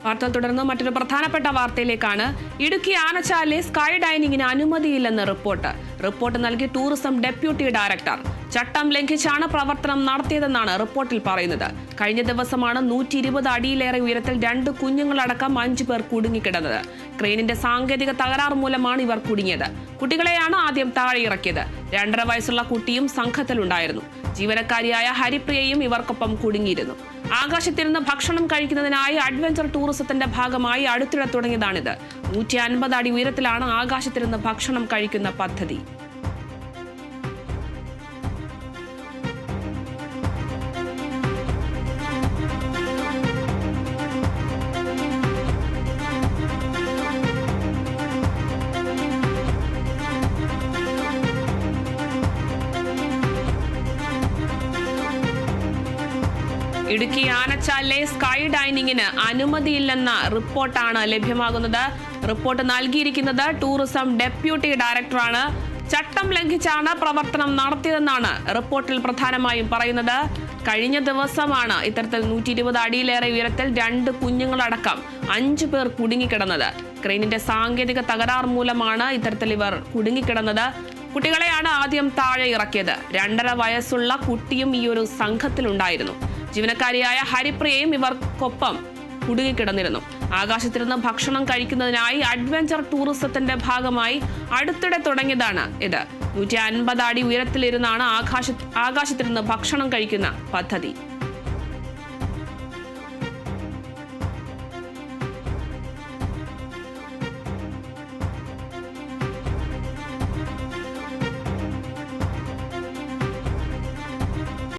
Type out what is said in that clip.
വാർത്ത തുടർന്ന് മറ്റൊരു പ്രധാനപ്പെട്ട വാർത്തയിലേക്കാണ്. ഇടുക്കി ആനച്ചാലിലെ സ്കൈ ഡൈനിങ്ങിന് അനുമതിയില്ലെന്ന് റിപ്പോർട്ട് നൽകി ടൂറിസം ഡെപ്യൂട്ടി ഡയറക്ടർ. ചട്ടം ലംഘിച്ചാണ് പ്രവർത്തനം നടത്തിയതെന്നാണ് റിപ്പോർട്ടിൽ പറയുന്നത്. കഴിഞ്ഞ ദിവസമാണ് 120 അടിയിലേറെ ഉയരത്തിൽ 2 കുഞ്ഞുങ്ങളടക്കം 5 പേർ കുടുങ്ങിക്കിടന്നത്. ക്രെയിനിന്റെ സാങ്കേതിക തകരാർ മൂലമാണ് ഇവർ കുടുങ്ങിയത്. കുട്ടികളെയാണ് ആദ്യം താഴെ ഇറക്കിയത്. 2.5 വയസ്സുള്ള കുട്ടിയും സംഘത്തിലുണ്ടായിരുന്നു. ജീവനക്കാരിയായ ഹരിപ്രിയയും ഇവർക്കൊപ്പം കുടുങ്ങിയിരുന്നു. ആകാശത്തിരുന്ന് ഭക്ഷണം കഴിക്കുന്നതിനായി അഡ്വഞ്ചർ ടൂറിസത്തിന്റെ ഭാഗമായി അടുത്തിടെ തുടങ്ങിയതാണിത്. 150 അടി ഉയരത്തിലാണ് ആകാശത്തിരുന്ന് ഭക്ഷണം കഴിക്കുന്ന പദ്ധതി. ഇടുക്കി ആനച്ചാലിലെ സ്കൈ ഡൈനിങ്ങിന് അനുമതിയില്ലെന്ന റിപ്പോർട്ടാണ് ലഭ്യമാകുന്നത്. റിപ്പോർട്ട് നൽകിയിരിക്കുന്നത് ടൂറിസം ഡെപ്യൂട്ടി ഡയറക്ടറാണ്. ചട്ടം ലംഘിച്ചാണ് പ്രവർത്തനം നടത്തിയതെന്നാണ് റിപ്പോർട്ടിൽ പ്രധാനമായും പറയുന്നത്. കഴിഞ്ഞ ദിവസമാണ് ഇത്തരത്തിൽ 120 അടിയിലേറെ ഉയരത്തിൽ 2 കുഞ്ഞുങ്ങളടക്കം 5 പേർ കുടുങ്ങിക്കിടന്നത്. ക്രെയിനിന്റെ സാങ്കേതിക തകരാർ മൂലമാണ് ഇത്തരത്തിൽ ഇവർ കുടുങ്ങിക്കിടന്നത്. കുട്ടികളെയാണ് ആദ്യം താഴെ ഇറക്കിയത്. 2.5 വയസ്സുള്ള കുട്ടിയും ഈ ഒരു സംഘത്തിലുണ്ടായിരുന്നു. ജീവനക്കാരിയായ ഹരിപ്രിയയും ഇവർക്കൊപ്പം കുടുങ്ങിക്കിടന്നിരുന്നു. ആകാശത്തിരുന്ന് ഭക്ഷണം കഴിക്കുന്നതിനായി അഡ്വഞ്ചർ ടൂറിസത്തിന്റെ ഭാഗമായി അടുത്തിടെ തുടങ്ങിയതാണ് ഇത്. 150 അടി ഉയരത്തിലിരുന്നാണ് ആകാശത്തിരുന്ന് ഭക്ഷണം കഴിക്കുന്ന പദ്ധതി.